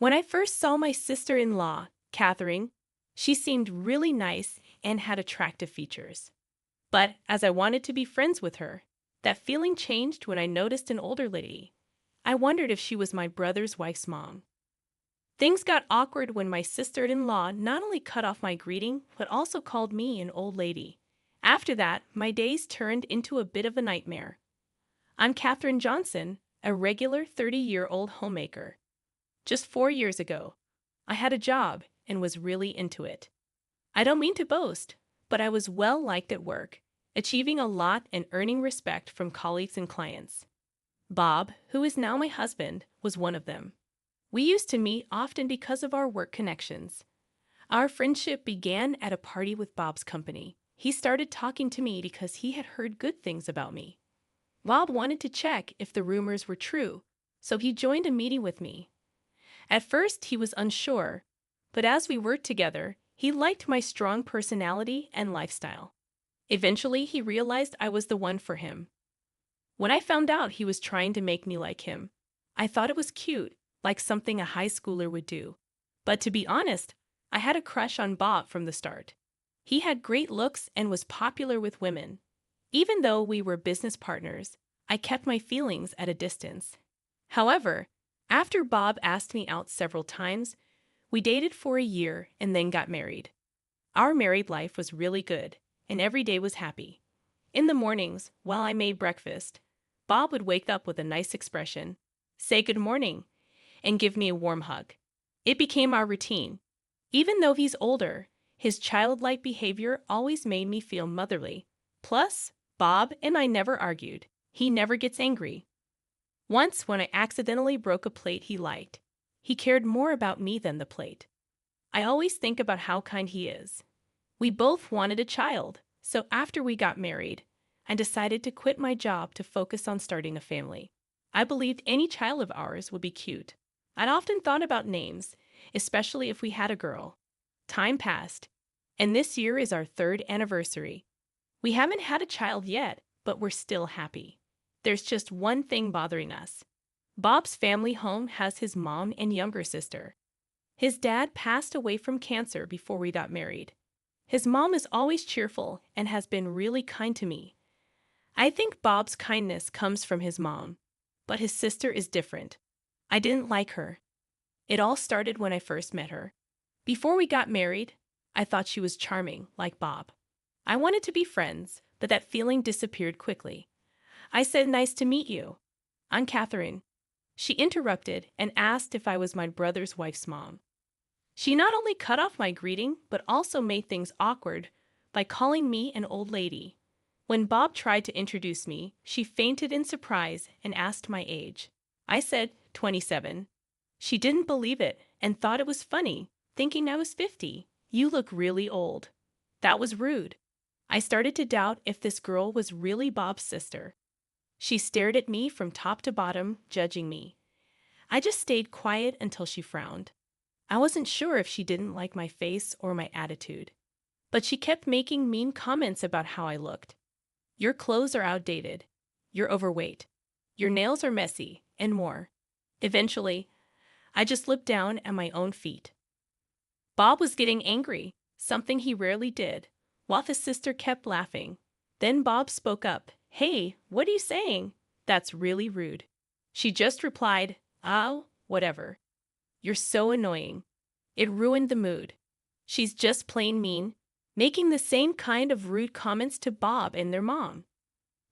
When I first saw my sister-in-law, Catherine, she seemed really nice and had attractive features. But as I wanted to be friends with her, that feeling changed when I noticed an older lady. I wondered if she was my brother's wife's mom. Things got awkward when my sister-in-law not only cut off my greeting, but also called me an old lady. After that, my days turned into a bit of a nightmare. I'm Catherine Johnson, a regular 30-year-old homemaker. Just 4 years ago, I had a job and was really into it. I don't mean to boast, but I was well liked at work, achieving a lot and earning respect from colleagues and clients. Bob, who is now my husband, was one of them. We used to meet often because of our work connections. Our friendship began at a party with Bob's company. He started talking to me because he had heard good things about me. Bob wanted to check if the rumors were true, so he joined a meeting with me. At first, he was unsure, but as we worked together, he liked my strong personality and lifestyle. Eventually, he realized I was the one for him. When I found out he was trying to make me like him, I thought it was cute, like something a high schooler would do. But to be honest, I had a crush on Bob from the start. He had great looks and was popular with women. Even though we were business partners, I kept my feelings at a distance. However, after Bob asked me out several times, we dated for a year and then got married. Our married life was really good, and every day was happy. In the mornings, while I made breakfast, Bob would wake up with a nice expression, say good morning, and give me a warm hug. It became our routine. Even though he's older, his childlike behavior always made me feel motherly. Plus, Bob and I never argued. He never gets angry. Once, when I accidentally broke a plate he liked, he cared more about me than the plate. I always think about how kind he is. We both wanted a child, so after we got married, I decided to quit my job to focus on starting a family. I believed any child of ours would be cute. I'd often thought about names, especially if we had a girl. Time passed, and this year is our 3rd anniversary. We haven't had a child yet, but we're still happy. There's just one thing bothering us. Bob's family home has his mom and younger sister. His dad passed away from cancer before we got married. His mom is always cheerful and has been really kind to me. I think Bob's kindness comes from his mom, but his sister is different. I didn't like her. It all started when I first met her. Before we got married, I thought she was charming, like Bob. I wanted to be friends, but that feeling disappeared quickly. I said, "Nice to meet you. I'm Catherine." She interrupted and asked if I was my brother's wife's mom. She not only cut off my greeting, but also made things awkward by calling me an old lady. When Bob tried to introduce me, she fainted in surprise and asked my age. I said 27. She didn't believe it and thought it was funny, thinking I was 50. "You look really old." That was rude. I started to doubt if this girl was really Bob's sister. She stared at me from top to bottom, judging me. I just stayed quiet until she frowned. I wasn't sure if she didn't like my face or my attitude. But she kept making mean comments about how I looked. "Your clothes are outdated. You're overweight. Your nails are messy," and more. Eventually, I just looked down at my own feet. Bob was getting angry, something he rarely did, while his sister kept laughing. Then Bob spoke up. "Hey, what are you saying? That's really rude." She just replied, "Oh, whatever. You're so annoying." It ruined the mood. She's just plain mean, making the same kind of rude comments to Bob and their mom.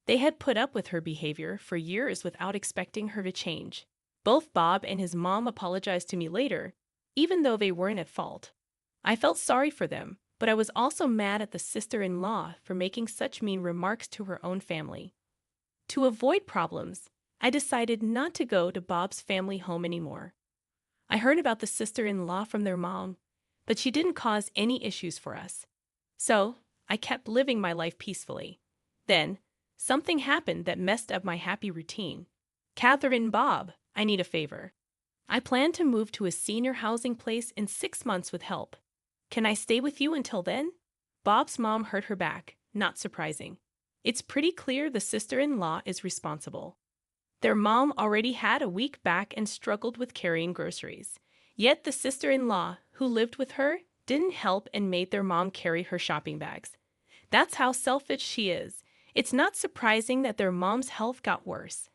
They had put up with her behavior for years without expecting her to change. Both Bob and his mom apologized to me later, even though they weren't at fault. I felt sorry for them, but I was also mad at the sister-in-law for making such mean remarks to her own family. To avoid problems, I decided not to go to Bob's family home anymore. I heard about the sister-in-law from their mom, but she didn't cause any issues for us. So, I kept living my life peacefully. Then, something happened that messed up my happy routine. "Catherine, Bob, I need a favor. I plan to move to a senior housing place in 6 months with help. Can I stay with you until then?" Bob's mom hurt her back, not surprising. It's pretty clear the sister-in-law is responsible. Their mom already had a weak back and struggled with carrying groceries. Yet the sister-in-law who lived with her didn't help and made their mom carry her shopping bags. That's how selfish she is. It's not surprising that their mom's health got worse.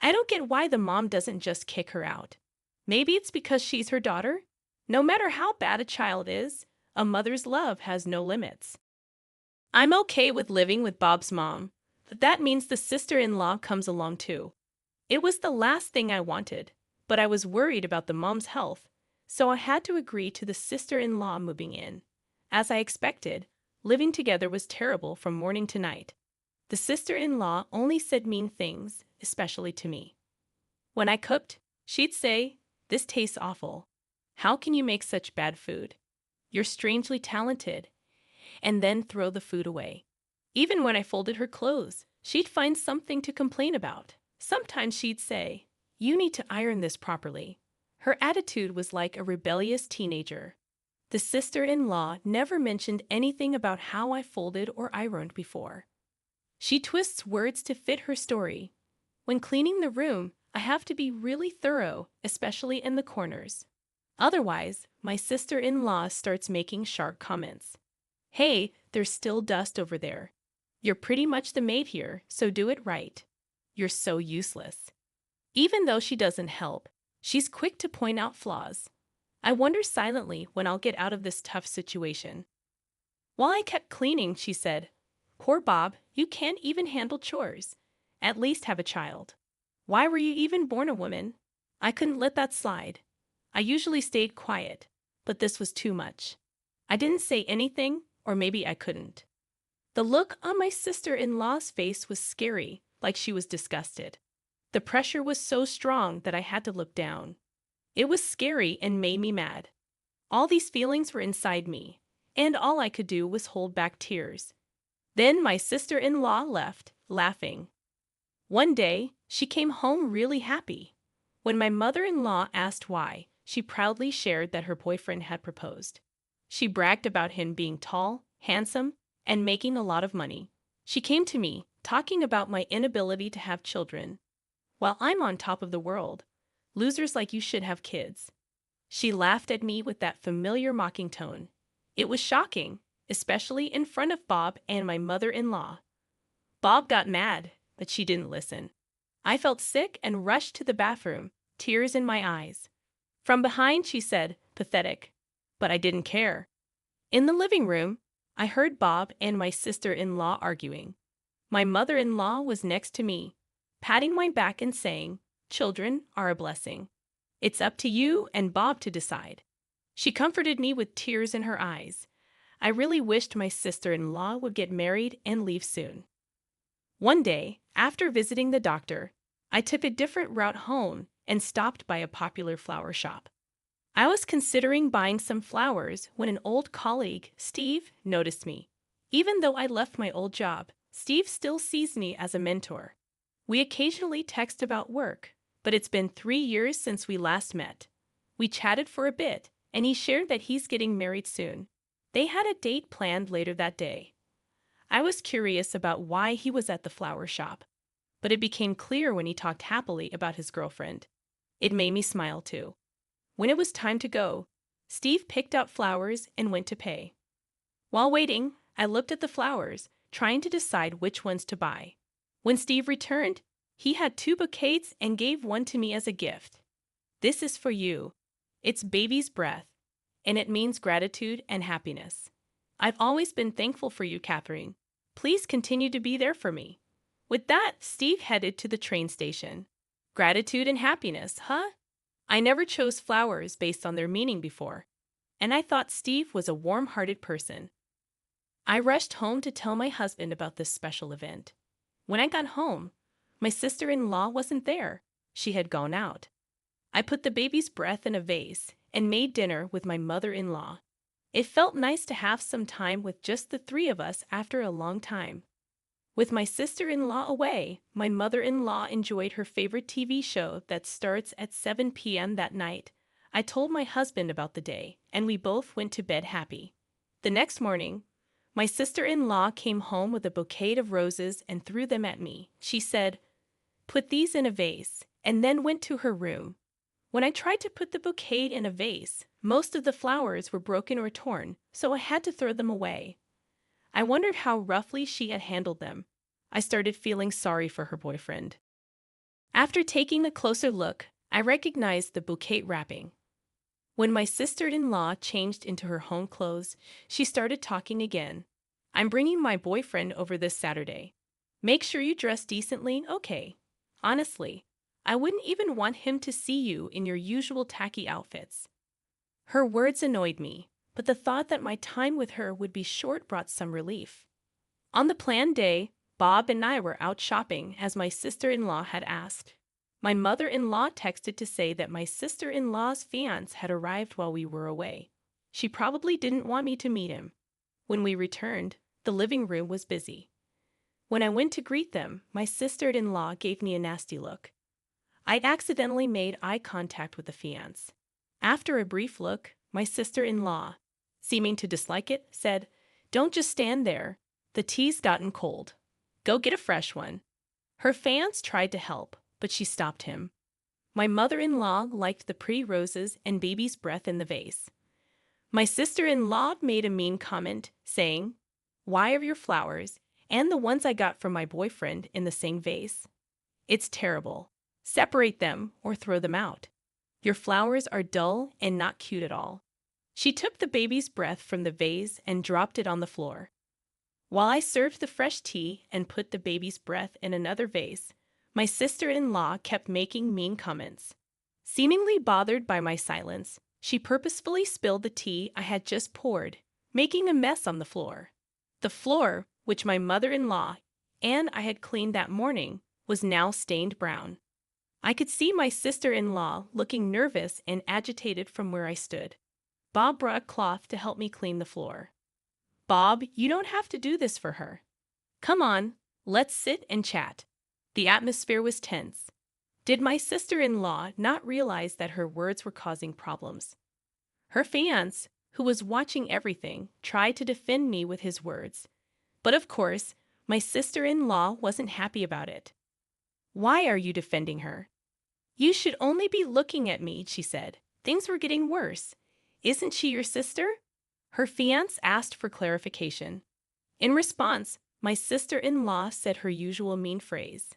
I don't get why the mom doesn't just kick her out. Maybe it's because she's her daughter? No matter how bad a child is, a mother's love has no limits. I'm okay with living with Bob's mom, but that means the sister-in-law comes along too. It was the last thing I wanted, but I was worried about the mom's health, so I had to agree to the sister-in-law moving in. As I expected, living together was terrible from morning to night. The sister-in-law only said mean things, especially to me. When I cooked, she'd say, "This tastes awful. How can you make such bad food? You're strangely talented," and then throw the food away. Even when I folded her clothes, she'd find something to complain about. Sometimes she'd say, "You need to iron this properly." Her attitude was like a rebellious teenager. The sister-in-law never mentioned anything about how I folded or ironed before. She twists words to fit her story. When cleaning the room, I have to be really thorough, especially in the corners. Otherwise, my sister-in-law starts making sharp comments. "Hey, there's still dust over there. You're pretty much the maid here, so do it right. You're so useless." Even though she doesn't help, she's quick to point out flaws. I wonder silently when I'll get out of this tough situation. While I kept cleaning, she said, "Poor Bob, you can't even handle chores. At least have a child. Why were you even born a woman?" I couldn't let that slide. I usually stayed quiet, but this was too much. I didn't say anything, or maybe I couldn't. The look on my sister-in-law's face was scary, like she was disgusted. The pressure was so strong that I had to look down. It was scary and made me mad. All these feelings were inside me, and all I could do was hold back tears. Then my sister-in-law left, laughing. One day, she came home really happy. When my mother-in-law asked why, she proudly shared that her boyfriend had proposed. She bragged about him being tall, handsome, and making a lot of money. She came to me, talking about my inability to have children. While I'm on top of the world, losers like you should have kids. She laughed at me with that familiar mocking tone. It was shocking, especially in front of Bob and my mother-in-law. Bob got mad, but she didn't listen. I felt sick and rushed to the bathroom, tears in my eyes. From behind, she said, "Pathetic." But I didn't care. In the living room, I heard Bob and my sister-in-law arguing. My mother-in-law was next to me, patting my back and saying, "Children are a blessing. It's up to you and Bob to decide." She comforted me with tears in her eyes. I really wished my sister-in-law would get married and leave soon. One day, after visiting the doctor, I took a different route home and stopped by a popular flower shop. I was considering buying some flowers when an old colleague, Steve, noticed me. Even though I left my old job, Steve still sees me as a mentor. We occasionally text about work, but it's been 3 years since we last met. We chatted for a bit, and he shared that he's getting married soon. They had a date planned later that day. I was curious about why he was at the flower shop, but it became clear when he talked happily about his girlfriend. It made me smile too. When it was time to go, Steve picked out flowers and went to pay. While waiting, I looked at the flowers, trying to decide which ones to buy. When Steve returned, he had 2 bouquets and gave one to me as a gift. "This is for you. It's baby's breath, and it means gratitude and happiness. I've always been thankful for you, Catherine. Please continue to be there for me." With that, Steve headed to the train station. Gratitude and happiness, huh? I never chose flowers based on their meaning before, and I thought Steve was a warm-hearted person. I rushed home to tell my husband about this special event. When I got home, my sister-in-law wasn't there. She had gone out. I put the baby's breath in a vase and made dinner with my mother-in-law. It felt nice to have some time with just the 3 of us after a long time. With my sister-in-law away, my mother-in-law enjoyed her favorite TV show that starts at 7 p.m. that night. I told my husband about the day, and we both went to bed happy. The next morning, my sister-in-law came home with a bouquet of roses and threw them at me. She said, "Put these in a vase," and then went to her room. When I tried to put the bouquet in a vase, most of the flowers were broken or torn, so I had to throw them away. I wondered how roughly she had handled them. I started feeling sorry for her boyfriend. After taking a closer look, I recognized the bouquet wrapping. When my sister-in-law changed into her home clothes, she started talking again. I'm bringing my boyfriend over this Saturday. Make sure you dress decently, okay? Honestly, I wouldn't even want him to see you in your usual tacky outfits. Her words annoyed me, but the thought that my time with her would be short brought some relief. On the planned day, Bob and I were out shopping as my sister-in-law had asked. My mother-in-law texted to say that my sister-in-law's fiancé had arrived while we were away. She probably didn't want me to meet him. When we returned, the living room was busy. When I went to greet them, my sister-in-law gave me a nasty look. I'd accidentally made eye contact with the fiancé. After a brief look, my sister-in-law, seeming to dislike it, said, "Don't just stand there. The tea's gotten cold. Go get a fresh one." Her fiancé tried to help, but she stopped him. My mother-in-law liked the pretty roses and baby's breath in the vase. My sister-in-law made a mean comment, saying, "Why are your flowers and the ones I got from my boyfriend in the same vase? It's terrible. Separate them or throw them out. Your flowers are dull and not cute at all." She took the baby's breath from the vase and dropped it on the floor. While I served the fresh tea and put the baby's breath in another vase, my sister-in-law kept making mean comments. Seemingly bothered by my silence, she purposefully spilled the tea I had just poured, making a mess on the floor. The floor, which my mother-in-law and I had cleaned that morning, was now stained brown. I could see my sister-in-law looking nervous and agitated from where I stood. Bob brought a cloth to help me clean the floor. "Bob, you don't have to do this for her. Come on, let's sit and chat." The atmosphere was tense. Did my sister-in-law not realize that her words were causing problems? Her fiancé, who was watching everything, tried to defend me with his words. But of course, my sister-in-law wasn't happy about it. "Why are you defending her?" "You should only be looking at me," she said. "Things were getting worse. Isn't she your sister?" Her fiancé asked for clarification. In response, my sister-in-law said her usual mean phrase.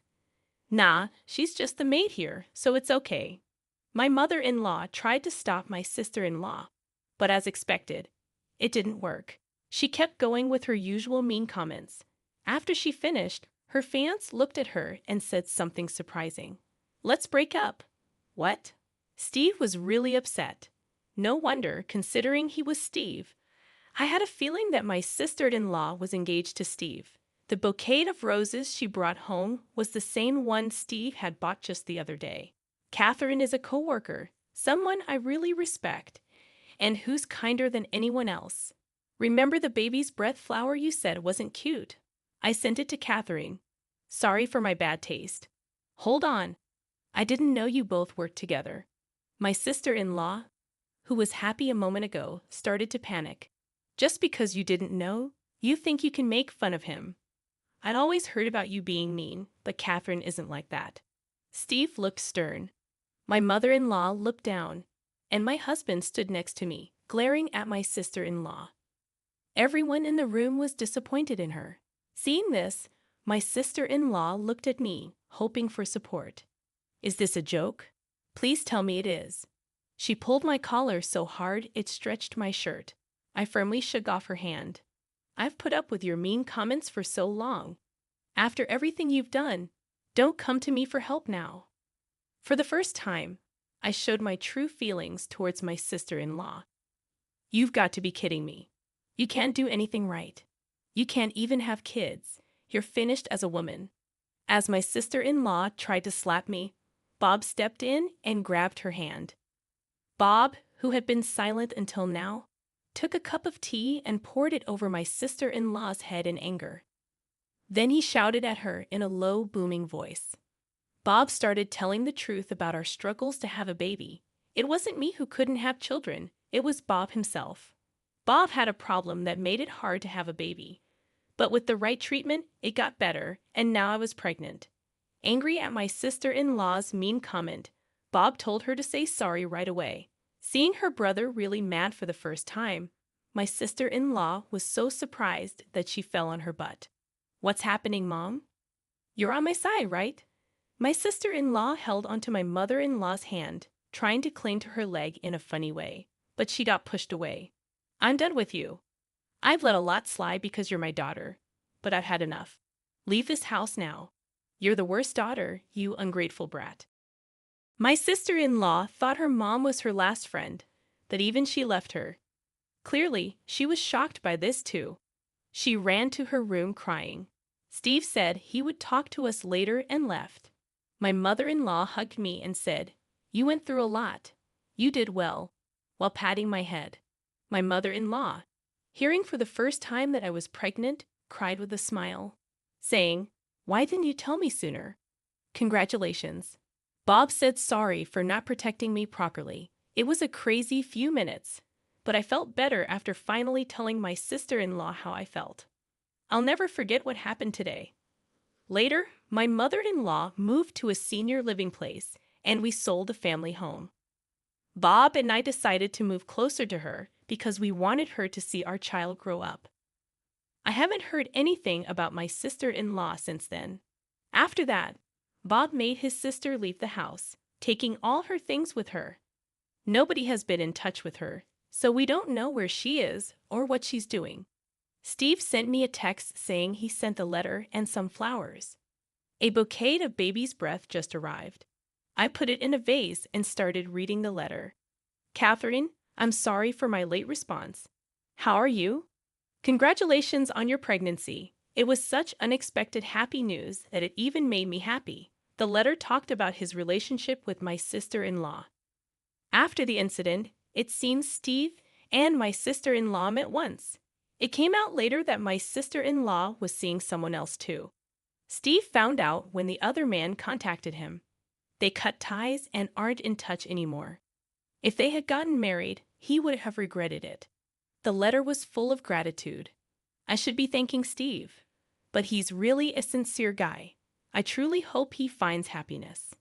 "Nah, she's just the maid here, so it's okay." My mother-in-law tried to stop my sister-in-law, but as expected, it didn't work. She kept going with her usual mean comments. After she finished, her fiancé looked at her and said something surprising. "Let's break up." What? Steve was really upset. No wonder, considering he was Steve. I had a feeling that my sister-in-law was engaged to Steve. The bouquet of roses she brought home was the same one Steve had bought just the other day. Catherine is a coworker, someone I really respect, and who's kinder than anyone else. "Remember the baby's breath flower you said wasn't cute? I sent it to Catherine. Sorry for my bad taste." "Hold on. I didn't know you both worked together." My sister-in-law, who was happy a moment ago, started to panic. "Just because you didn't know, you think you can make fun of him. I'd always heard about you being mean, but Catherine isn't like that." Steve looked stern. My mother-in-law looked down, and my husband stood next to me, glaring at my sister-in-law. Everyone in the room was disappointed in her. Seeing this, my sister-in-law looked at me, hoping for support. "Is this a joke? Please tell me it is." She pulled my collar so hard it stretched my shirt. I firmly shook off her hand. "I've put up with your mean comments for so long. After everything you've done, don't come to me for help now." For the first time, I showed my true feelings towards my sister-in-law. "You've got to be kidding me. You can't do anything right. You can't even have kids. You're finished as a woman." As my sister-in-law tried to slap me, Bob stepped in and grabbed her hand. Bob, who had been silent until now, took a cup of tea and poured it over my sister-in-law's head in anger. Then he shouted at her in a low, booming voice. Bob started telling the truth about our struggles to have a baby. It wasn't me who couldn't have children, it was Bob himself. Bob had a problem that made it hard to have a baby. But with the right treatment, it got better, and now I was pregnant. Angry at my sister-in-law's mean comment, Bob told her to say sorry right away. Seeing her brother really mad for the first time, my sister-in-law was so surprised that she fell on her butt. "What's happening, Mom? You're on my side, right?" My sister-in-law held onto my mother-in-law's hand, trying to cling to her leg in a funny way, but she got pushed away. "I'm done with you. I've let a lot slide because you're my daughter, but I've had enough. Leave this house now. You're the worst daughter, you ungrateful brat." My sister-in-law thought her mom was her last friend, that even she left her. Clearly, she was shocked by this too. She ran to her room crying. Steve said he would talk to us later and left. My mother-in-law hugged me and said, "You went through a lot. You did well," while patting my head. My mother-in-law, hearing for the first time that I was pregnant, cried with a smile, saying, "Why didn't you tell me sooner? Congratulations." Bob said sorry for not protecting me properly. It was a crazy few minutes, but I felt better after finally telling my sister-in-law how I felt. I'll never forget what happened today. Later, my mother-in-law moved to a senior living place, and we sold the family home. Bob and I decided to move closer to her because we wanted her to see our child grow up. I haven't heard anything about my sister-in-law since then. After that, Bob made his sister leave the house, taking all her things with her. Nobody has been in touch with her, so we don't know where she is or what she's doing. Steve sent me a text saying he sent a letter and some flowers. A bouquet of baby's breath just arrived. I put it in a vase and started reading the letter. "Catherine, I'm sorry for my late response. How are you? Congratulations on your pregnancy. It was such unexpected happy news that it even made me happy." The letter talked about his relationship with my sister-in-law. After the incident, it seems Steve and my sister-in-law met once. It came out later that my sister-in-law was seeing someone else too. Steve found out when the other man contacted him. They cut ties and aren't in touch anymore. If they had gotten married, he would have regretted it. The letter was full of gratitude. I should be thanking Steve, but he's really a sincere guy. I truly hope he finds happiness.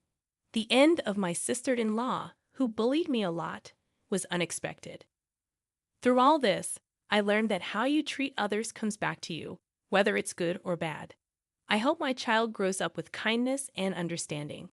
The end of my sister-in-law, who bullied me a lot, was unexpected. Through all this, I learned that how you treat others comes back to you, whether it's good or bad. I hope my child grows up with kindness and understanding.